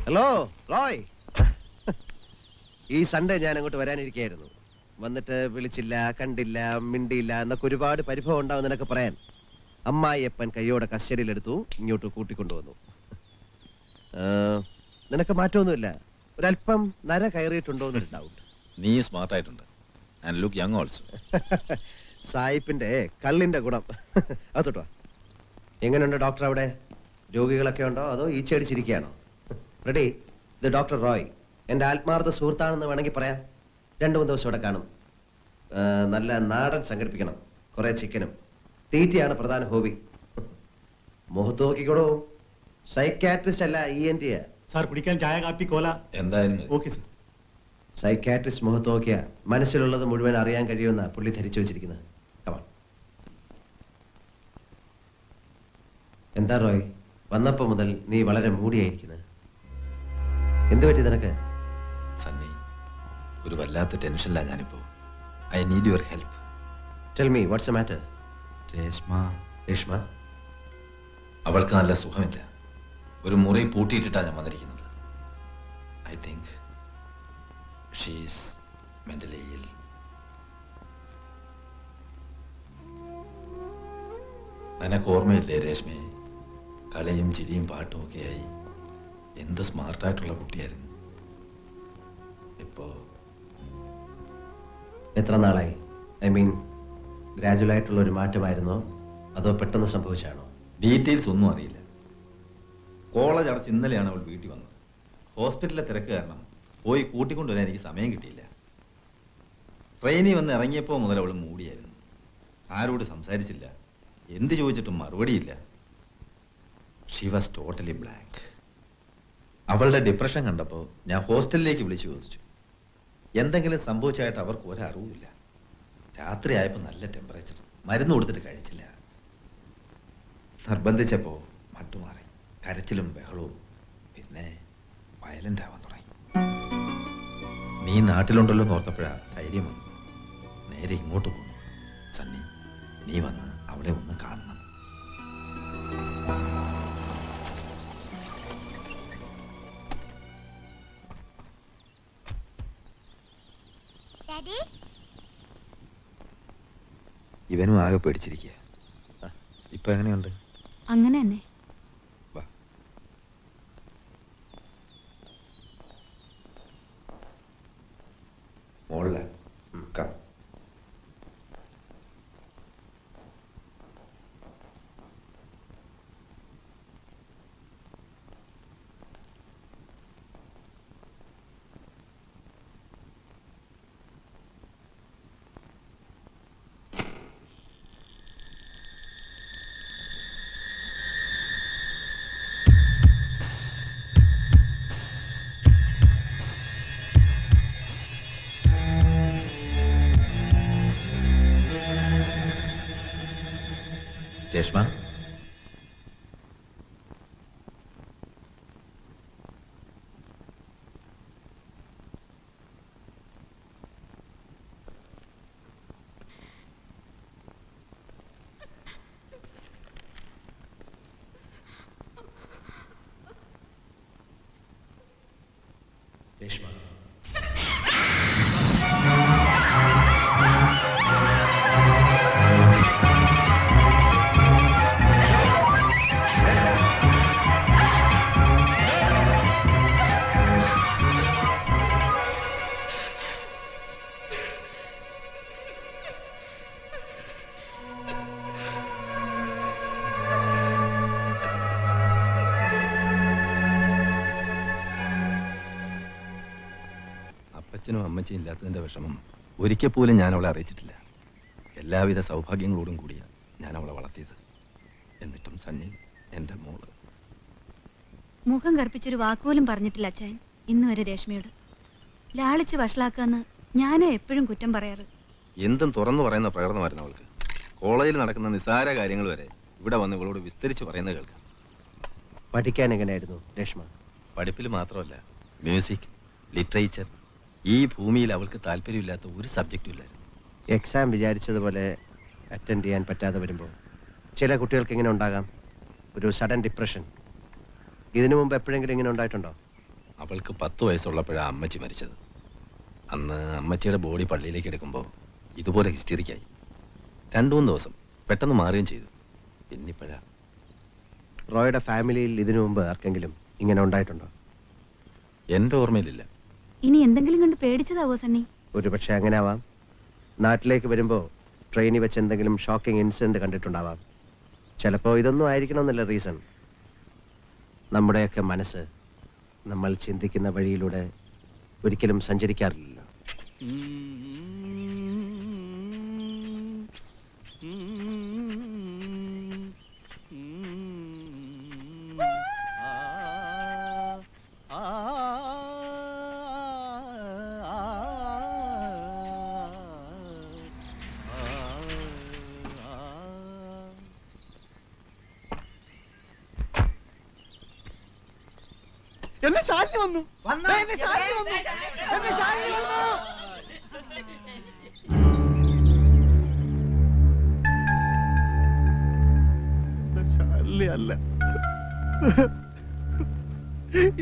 Hello Roy. ഈ Sunday ഞാൻ അങ്ങോട്ട് വരാനിരിക്കുകയായിരുന്നു. വന്നിട്ട് വിളിച്ചില്ല, കണ്ടില്ല, മിണ്ടിയില്ല എന്നൊക്കെ ഒരുപാട് പരിഭവം ഉണ്ടാവും നിനക്ക് പറയാൻ. അമ്മായിയപ്പൻ കയ്യോടെ കസ്റ്റഡിയിലെടുത്തു, ഇങ്ങോട്ട് കൂട്ടിക്കൊണ്ടുവന്നു. നിനക്ക് മാറ്റമൊന്നുമില്ല, ഒരല്പം നര കയറിയിട്ടുണ്ടോ എന്നൊരു ഡൗട്ട്. നീ സ്മാർട്ട് ആയിട്ടുണ്ട്. And look young also. സായിപ്പിന്റെ കള്ളിന്റെ ഗുണം. അതോട്ടോ. എങ്ങനെയുണ്ട് ഡോക്ടർ അവിടെ? രോഗികളൊക്കെ ഉണ്ടോ അതോ ഈച്ചടിച്ചിരിക്കുകയാണോ? റെഡി? ഇത് ഡോക്ടർ റോയ്, എൻ്റെ ആത്മാർത്ഥ സുഹൃത്താണെന്ന് വേണമെങ്കിൽ പറയാം. 2-3 ദിവസം ഇവിടെ കാണും. നല്ല നാടൻ സംഘടിപ്പിക്കണം, കുറെ ചിക്കനും. തീറ്റയാണ് പ്രധാന ഹോബി. മുഖത്ത് നോക്കിക്കോടോ, സൈക്കാട്രിസ്റ്റ് അല്ല ENT. സാർ കുടിക്കാൻ ചായ കാപ്പി കോല എന്തായാലും ഓക്കെ സാർ. സൈക്കാട്രിസ്റ്റ് മുഖത്ത് നോക്കിയാ മനസ്സിലുള്ളത് മുഴുവൻ അറിയാൻ കഴിയുമെന്ന പുള്ളി ധരിച്ചു വെച്ചിരിക്കുന്നത്. കമാ. എന്താ റോയ്, വന്നപ്പോ മുതൽ നീ വളരെ മൂടിയായിരിക്കുന്നത്. എന്ത് പറ്റി നിനക്ക്? സണ്ണി, ഒരു വല്ലാത്ത ടെൻഷനില്ല ഞാനിപ്പോ. I need your help. Tell me what's the matter? Reshma അവൾക്ക് നല്ല സുഖമില്ല. ഒരു മുറി പൂട്ടിയിട്ടിട്ടാണ് ഞാൻ വന്നിരിക്കുന്നത്. ഐ തിങ്ക് ഷീസ് മെന്റലി ഇൽ. നിനക്ക് ഓർമ്മയില്ലേ രേഷ്മയെ? കളിയും ചിരിയും പാട്ടും ഒക്കെയായി എന്ത് സ്മാർട്ടായിട്ടുള്ള കുട്ടിയായിരുന്നു. ഇപ്പോ എത്ര നാളായി? ഐ മീൻ ഗ്രാജുവൽ ആയിട്ടുള്ള ഒരു മാറ്റമായിരുന്നോ അതോ പെട്ടെന്ന് സംഭവിച്ചാണോ? ഡീറ്റെയിൽസ് ഒന്നും അറിയില്ല. കോളേജ് അടച്ച് ഇന്നലെയാണ് അവൾ വീട്ടിൽ വന്നത്. ഹോസ്പിറ്റലിലെ തിരക്ക് കാരണം പോയി കൂട്ടിക്കൊണ്ടുവരാൻ എനിക്ക് സമയം കിട്ടിയില്ല. ട്രെയിനിൽ വന്ന് ഇറങ്ങിയപ്പോൾ മുതൽ അവൾ മൂടിയായിരുന്നു. ആരോട് സംസാരിച്ചില്ല, എന്ത് ചോദിച്ചിട്ടും മറുപടിയില്ല. She was totally blank. അവളുടെ ഡിപ്രഷൻ കണ്ടപ്പോൾ ഞാൻ ഹോസ്റ്റലിലേക്ക് വിളിച്ചു ചോദിച്ചു. എന്തെങ്കിലും സംഭവിച്ചായിട്ട് അവർക്ക് ഒരറിവുമില്ല. രാത്രിയായപ്പോൾ നല്ല ടെമ്പറേച്ചർ, മരുന്ന് കൊടുത്തിട്ട് കഴിച്ചില്ല. നിർബന്ധിച്ചപ്പോൾ മട്ടുമാറി, കരച്ചിലും ബഹളവും, പിന്നെ വയലന്റ് ആവാൻ തുടങ്ങി. നീ നാട്ടിലുണ്ടല്ലോ എന്ന് ഓർത്തപ്പോഴാണ് ധൈര്യം വന്നു. നേരെ ഇങ്ങോട്ട് പോന്നു. സണ്ണി, നീ വന്ന് അവളെ ഒന്ന് കാണണം. ഇവനും ആകെ പേടിച്ചിരിക്കുക. ഇപ്പൊ എങ്ങനെയുണ്ട്? അങ്ങനെ തന്നെ. മോളില രേഷ്മ, രേഷ്മ, അപ്പച്ചനും അമ്മച്ചിയും ഇല്ലാത്തതിൻ്റെ വിഷമം ഒരിക്കൽ പോലും ഞാൻ അവളെ അറിയിച്ചിട്ടില്ല. എല്ലാവിധ സൗഭാഗ്യങ്ങളോടും കൂടിയാണ് ഞാൻ അവളെ വളർത്തിയത്. എന്നിട്ടും സണ്ണി, എൻ്റെ മോള്. മുഖം കറുപ്പിച്ചൊരു വാക്കുപോലും പറഞ്ഞിട്ടില്ല അച്ഛൻ ഇന്ന് വരെ രേഷ്മയോട്. ലാളിച്ച് വഷളാക്കാന്ന് ഞാനേ എപ്പോഴും കുറ്റം പറയാറ്. എന്തും തുറന്നു പറയുന്ന പ്രകടനമായിരുന്നു അവൾക്ക്. കോളേജിൽ നടക്കുന്ന നിസ്സാര കാര്യങ്ങൾ വരെ ഇവിടെ വന്ന് ഇവളോട് വിസ്തരിച്ച് പറയുന്നത് കേൾക്കാം. പഠിക്കാൻ എങ്ങനെയായിരുന്നു രേഷ്മ? പഠിപ്പിൽ മാത്രമല്ല, മ്യൂസിക്, ലിറ്ററേച്ചർ, ഈ ഭൂമിയിൽ അവൾക്ക് താല്പര്യമില്ലാത്ത ഒരു സബ്ജക്റ്റും ഇല്ലായിരുന്നു. എക്സാം വിചാരിച്ചതുപോലെ അറ്റൻഡ് ചെയ്യാൻ പറ്റാതെ വരുമ്പോൾ ചില കുട്ടികൾക്ക് ഇങ്ങനെ ഉണ്ടാകാം, ഒരു സഡൻ ഡിപ്രഷൻ. ഇതിനു മുമ്പ് എപ്പോഴെങ്കിലും ഇങ്ങനെ ഉണ്ടായിട്ടുണ്ടോ? അവൾക്ക് 10 വയസ്സുള്ളപ്പോഴാണ് അമ്മച്ചി മരിച്ചത്. അന്ന് അമ്മച്ചിയുടെ ബോഡി പള്ളിയിലേക്ക് എടുക്കുമ്പോൾ ഇതുപോലെ ഹിസ്റ്ററിക്കായി. 2-3 ദിവസം പെട്ടെന്ന് മാറുകയും ചെയ്തു. പിന്നിപ്പോഴാ. റോയുടെ ഫാമിലിയിൽ ഇതിനു മുമ്പ് ആർക്കെങ്കിലും ഇങ്ങനെ ഉണ്ടായിട്ടുണ്ടോ? എൻ്റെ ഓർമ്മയിലില്ല. ഇനി എന്തെങ്കിലും കണ്ട് പേടിച്ചതാവോ സണ്ണി? ഒരു പക്ഷെ അങ്ങനെ ആവാം. നാട്ടിലേക്ക് വരുമ്പോൾ ട്രെയിനിൽ വെച്ച് എന്തെങ്കിലും ഷോക്കിംഗ് ഇൻസിഡന്റ് കണ്ടിട്ടുണ്ടാവാം. ചിലപ്പോൾ ഇതൊന്നും ആയിരിക്കണമെന്നില്ല റീസൺ. നമ്മുടെയൊക്കെ മനസ്സ് നമ്മൾ ചിന്തിക്കുന്ന വഴിയിലൂടെ ഒരിക്കലും സഞ്ചരിക്കാറില്ലല്ലോ. എന്നെ ശാലിനി വന്നു. എന്നെ ശാലിനി വന്നു. എന്നെ ശാലിനി വന്നു. ശാലിനി അല്ല,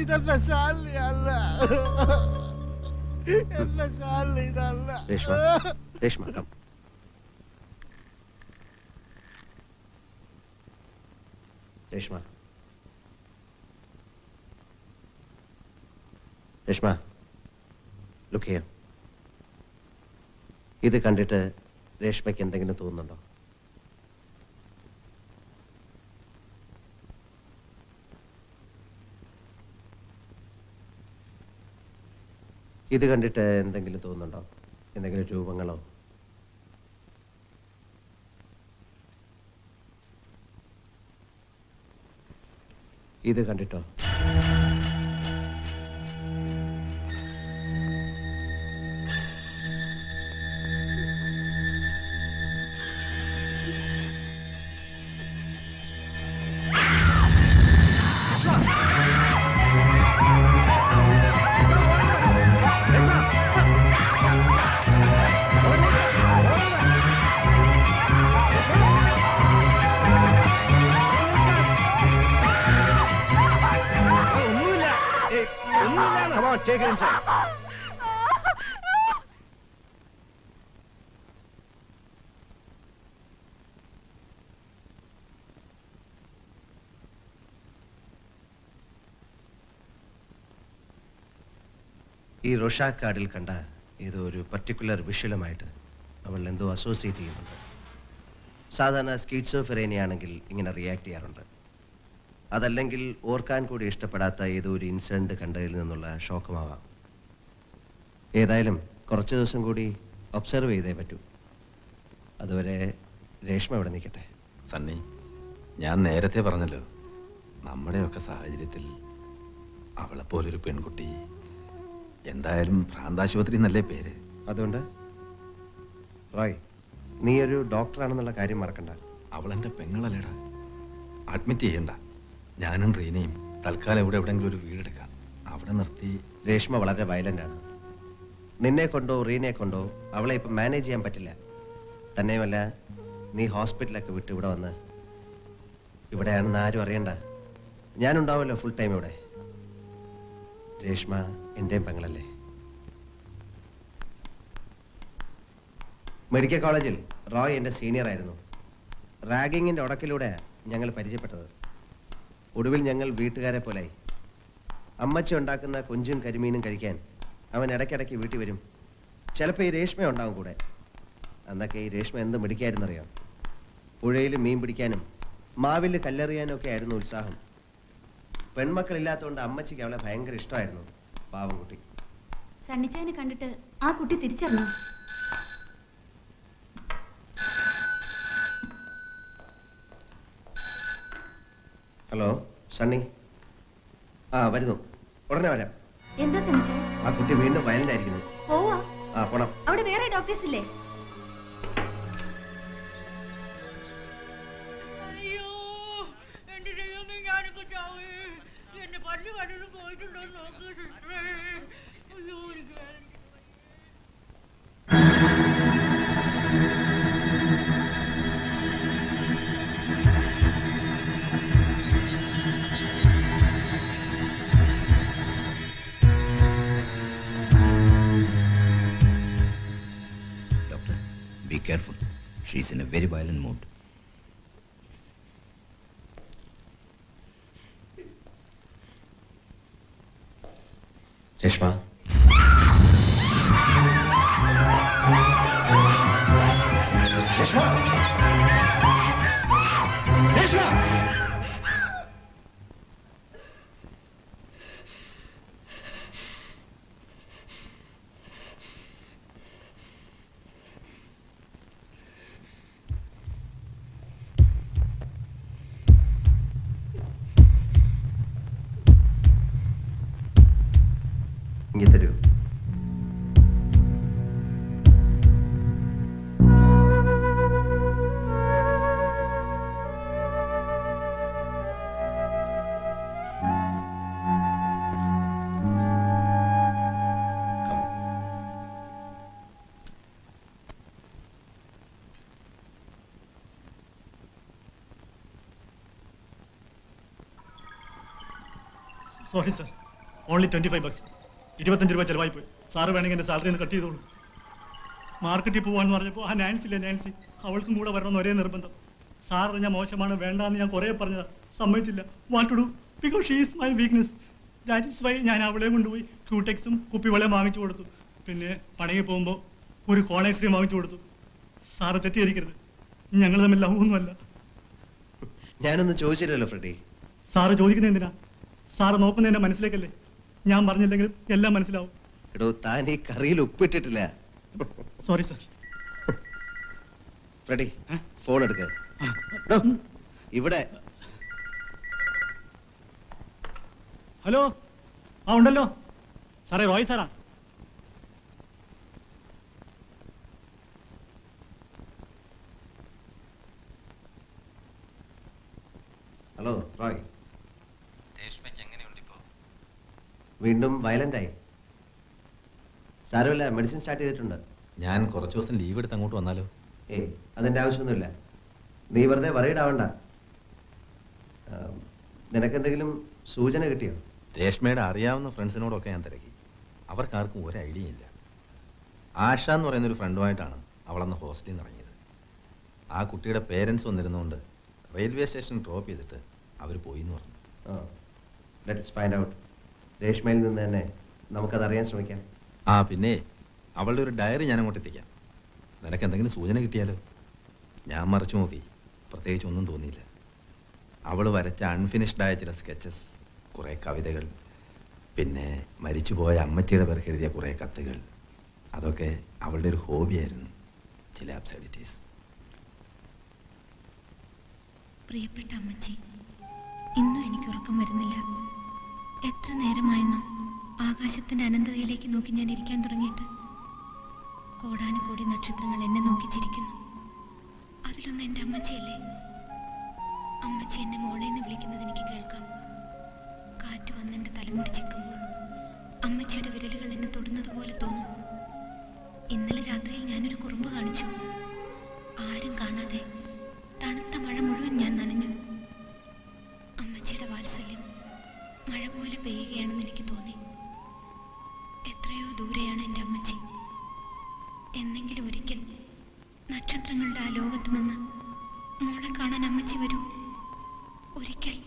ഇതെന്നെ ശാലിനി അല്ല, എന്നെ ശാലിനി ഇതല്ല. Reshma, Reshma come. Reshma, Reshma, look here. ഇത് കണ്ടിട്ട് രേഷ്മയ്ക്ക് എന്തെങ്കിലും തോന്നുന്നുണ്ടോ? ഇത് കണ്ടിട്ട് എന്തെങ്കിലും തോന്നുന്നുണ്ടോ? എന്തെങ്കിലും രൂപങ്ങളോ? ഇത് കണ്ടിട്ടോ? Come on, take it inside. ഈ റോഷാ കാർഡിൽ കണ്ട ഏതോ ഒരു പർട്ടിക്കുലർ വിഷ്വലുമായിട്ട് അവൾ എന്തോ അസോസിയേറ്റ് ചെയ്യുന്നുണ്ട്. സാധാരണ സ്കീറ്റ്സോഫ്രെനിയ ആണെങ്കിൽ ഇങ്ങനെ റിയാക്ട് ചെയ്യാറുണ്ട്. അതല്ലെങ്കിൽ ഓർക്കാൻ കൂടി ഇഷ്ടപ്പെടാത്ത ഏതോ ഒരു ഇൻസിഡന്റ് കണ്ടതിൽ നിന്നുള്ള ഷോക്കുമാവാം. ഏതായാലും കുറച്ച് ദിവസം കൂടി ഒബ്സർവ് ചെയ്തേ പറ്റൂ. അതുവരെ രേഷ്മ ഇവിടെ നിൽക്കട്ടെ. സണ്ണി, ഞാൻ നേരത്തെ പറഞ്ഞല്ലോ, നമ്മുടെയൊക്കെ സാഹചര്യത്തിൽ അവളെപ്പോലൊരു പെൺകുട്ടി എന്തായാലും ഭ്രാന്താശുപത്രി എന്നല്ലേ പേര്. അതുകൊണ്ട് റോയ്, നീ ഒരു ഡോക്ടറാണെന്നുള്ള കാര്യം മറക്കണ്ട. അവളെൻ്റെ പെങ്ങളല്ലേടാ. അഡ്മിറ്റ് ചെയ്യണ്ട. ഞാനും റീനയും തൽക്കാലം എവിടെയെങ്കിലും ഒരു വീടെടുക്കാം. അവിടെ നിർത്തി. രേഷ്മ വളരെ വയലന്റ് ആണ്. നിന്നെ കൊണ്ടോ റീനെ കൊണ്ടോ അവളെ ഇപ്പം മാനേജ് ചെയ്യാൻ പറ്റില്ല. തന്നെയുമല്ല, നീ ഹോസ്പിറ്റലൊക്കെ വിട്ട് ഇവിടെ വന്ന് ഇവിടെയാണെന്ന് ആരും അറിയണ്ട. ഞാനുണ്ടാവുമല്ലോ ഫുൾ ടൈം ഇവിടെ. രേഷ്മ എൻ്റെയും പെങ്ങളല്ലേ. മെഡിക്കൽ കോളേജിൽ റോയ് എൻ്റെ സീനിയർ ആയിരുന്നു. റാഗിങ്ങിൻ്റെ ഉടക്കിലൂടെ ഞങ്ങൾ പരിചയപ്പെട്ടത്. ഒടുവിൽ ഞങ്ങൾ വീട്ടുകാരെ പോലായി. അമ്മച്ചി ഉണ്ടാക്കുന്ന കൊഞ്ചും കരിമീനും കഴിക്കാൻ അവൻ ഇടയ്ക്കിടയ്ക്ക് വീട്ടിൽ വരും. ചിലപ്പോൾ ഈ രേഷ്മ ഉണ്ടാവും കൂടെ. അന്നൊക്കെ ഈ രേഷ്മ എന്ത് മിടിക്കായിരുന്നറിയാം. പുഴയിൽ മീൻ പിടിക്കാനും മാവിൽ കല്ലെറിയാനും ഒക്കെ ആയിരുന്നു ഉത്സാഹം. പെൺമക്കളില്ലാത്തതുകൊണ്ട് അമ്മച്ചിക്ക് അവളെ ഭയങ്കര ഇഷ്ടമായിരുന്നു. പാവം കുട്ടി. സണ്ണിച്ചായനെ കണ്ടിട്ട് ആ കുട്ടി തിരിച്ചറിഞ്ഞു. ഹലോ സണ്ണി. ആ വരുന്നു, ഉടനെ വരാം. എന്താ സണ്ണിച്ചായ? ആ കുട്ടി വീണ്ടും വയലന്റ് ആയിരിക്കുന്നു. പോവാ? ആ പോണം. അവിടെ വേറെ ഡോക്ടേഴ്സ് ഇല്ലേ? അയ്യോ, എന്റെ ദൈവമേ, ഞാനൊക്കെ ചാവേ. എന്റെ പല്ല് വല്ലതും പോയിട്ടുണ്ടോ നോക്ക് സിസ്റ്ററേ. അയ്യോ, എനിക്ക് വേദന. careful. She's in a very violent mood. Reshma Reshma Reshma ഇങ്ങ് തരൂ. Sorry sir, only 25 bucks. 25 രൂപ ചെലവായി പോയി. സാറ് വേണമെങ്കിൽ എൻ്റെ സാലറി ഒന്ന് കട്ട് ചെയ്തോളൂ. മാർക്കറ്റിൽ പോവാന്ന് പറഞ്ഞപ്പോൾ ആ നാൻസി അവൾക്കും കൂടെ വരണമെന്ന് ഒരേ നിർബന്ധം. സാർ ഞാൻ മോശമാണ് വേണ്ടാന്ന് ഞാൻ കുറേ പറഞ്ഞതാ, സമ്മതിച്ചില്ല. Want to do because she is my weakness. That is why ഞാൻ അവളെ കൊണ്ടുപോയി ക്യൂടെക്സും കുപ്പിവെള്ളം വാങ്ങിച്ചു കൊടുത്തു. പിന്നെ പണങ്ങി പോകുമ്പോൾ ഒരു കോൺ ഐസ്ക്രീം വാങ്ങിച്ചു കൊടുത്തു. സാറ് തെറ്റിദ്ധരിക്കരുത്, ഞങ്ങൾ തമ്മിൽ ലവ് ഒന്നുമല്ല. ഞാനൊന്നും ചോദിച്ചില്ലല്ലോ ഫ്രെഡി. സാറ് ചോദിക്കുന്നത് എന്തിനാ? സാറ് നോക്കുന്ന എൻ്റെ മനസ്സിലേക്കല്ലേ? ഞാൻ പറഞ്ഞില്ലെങ്കിലും എല്ലാം മനസ്സിലാവും. എടോ, താൻ ഈ കറിയിൽ ഉപ്പിട്ടിട്ടില്ല. Sorry sir. ഫ്രെഡി, ഫോൺ എടുക്ക. ഇവിടെ. ഹലോ, ആ ഉണ്ടല്ലോ സാറേ, റോയ് സാറാ. Hello Roy. രേഷ്മയ്ക്ക് എങ്ങനെയുണ്ട് ഇപ്പോൾ? വീണ്ടും വയലന്റ് ആയി. സാരമില്ല, മെഡിസിൻ സ്റ്റാർട്ട് ചെയ്തിട്ടുണ്ട്. ഞാൻ കുറച്ച് ദിവസം ലീവ് എടുത്ത് അങ്ങോട്ട് വന്നാലോ? ഏയ്, അതിൻ്റെ ആവശ്യമൊന്നുമില്ല. നീ വെറുതെ worried ആവണ്ട. നിനക്കെന്തെങ്കിലും സൂചന കിട്ടിയോ? രേഷ്മയുടെ അറിയാവുന്ന ഫ്രണ്ട്സിനോടൊക്കെ ഞാൻ തിരക്കി. അവർക്കാർക്കും ഒരു ഐഡിയ ഇല്ല. ആഷ എന്ന് പറയുന്നൊരു ഫ്രണ്ടുമായിട്ടാണ് അവളന്ന് ഹോസ്റ്റലിൽ നിന്ന് ഇറങ്ങിയത്. ആ കുട്ടിയുടെ പേരൻസ് വന്നിരുന്നുകൊണ്ട് റെയിൽവേ സ്റ്റേഷൻ ഡ്രോപ്പ് ചെയ്തിട്ട് അവർ പോയി എന്ന് പറഞ്ഞു. Let's find out. രേഷ്മയിൽ നിന്ന് തന്നെ നമുക്കതറിയാൻ ശ്രമിക്കാം. ആ പിന്നെ അവളുടെ ഒരു ഡയറി ഞാൻ അങ്ങോട്ട് എത്തിക്കാം. നിനക്ക് എന്തെങ്കിലും സൂചന കിട്ടിയാലോ? ഞാൻ മറിച്ചു നോക്കി, പ്രത്യേകിച്ച് ഒന്നും തോന്നിയില്ല. അവൾ വരച്ച അൺഫിനിഷ്ഡായ ചില സ്കെച്ചസ്, കുറേ കവിതകൾ, പിന്നെ മരിച്ചുപോയ അമ്മച്ചിയുടെ പേർക്ക് എഴുതിയ കുറേ കത്തുകൾ, അതൊക്കെ അവളുടെ ഒരു ഹോബിയായിരുന്നു. ചില അബ്സർഡിറ്റീസ്. പ്രിയപ്പെട്ട അമ്മച്ചി, ഇന്നും എനിക്ക് ഉറക്കം വരുന്നില്ല. എത്ര നേരമായെന്നോ ആകാശത്തിന്റെ അനന്തതയിലേക്ക് നോക്കി ഞാൻ ഇരിക്കാൻ തുടങ്ങിയിട്ട്. കോടാനുകോടി നക്ഷത്രങ്ങൾ എന്നെ നോക്കി ചിരിക്കുന്നു. അതിലൊന്ന് എൻ്റെ അമ്മച്ചിയല്ലേ? അമ്മച്ചി എന്നെ മോളേന്ന് വിളിക്കുന്നത് എനിക്ക് കേൾക്കാം. കാറ്റ് വന്ന് എൻ്റെ തലമുടി ചിക്കുമ്പോൾ അമ്മച്ചിയുടെ വിരലുകൾ എന്നെ തൊടുന്നത് പോലെ തോന്നും. ഇന്നലെ രാത്രിയിൽ ഞാനൊരു കുറുമ്പ് കാണിച്ചു. ആരും കാണാതെ തണുത്ത മഴ മുഴുവൻ ഞാൻ നനഞ്ഞു. അമ്മച്ചിയുടെ വാത്സല്യം മഴ പോലെ പെയ്യുകയാണെന്ന് എനിക്ക് തോന്നി. എത്രയോ ദൂരെയാണ് എൻ്റെ അമ്മച്ചി. എന്നെങ്കിലും ഒരിക്കൽ നക്ഷത്രങ്ങളുടെ ആ ലോകത്ത് നിന്ന് മോളെ കാണാൻ അമ്മച്ചി വരൂ. ഒരിക്കൽ.